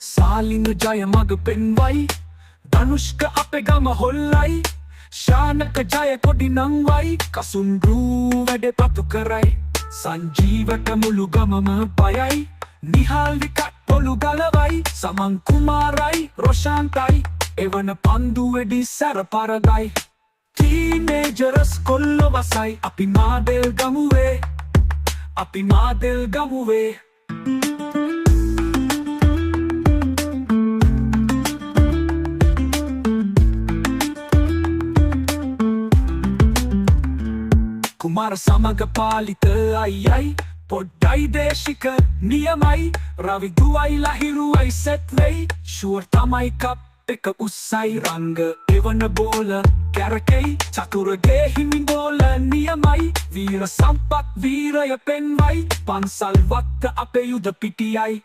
සාලින ජය මග පෙන්වයි ධනුෂ්ක අපේ ගම හොල්ලයි ශානක ජය කොඩි නංවයි කසුන්රූ වැඩ පතු කරයි සංජීවට මුළු ගමම බයයි නිහාල් විකට් පොළු ගලවයි සමන් කුමාරයි රොෂාන්තයි එවන පන්දු වෙඩි සැර පරදයි ටීනේජරස් කොල්ලො වසයි අපි මාදෙල් ගමුවේ කුමාර සමග පාලිත අයියයි පොඩ්ඩයි දේශික නියමයි රවි දුවයි ලහිරුවයි සෙත් වෙයි ෂුවර් තමයි කප් එක උස්සයි රංග එවන බෝල කැරකෙයි චතුරගේ හිමි බෝල නියමයි වීර සම්පත් වීරය පෙන්වයි පන්සල් වත්ත අපේ යුද පිටියයි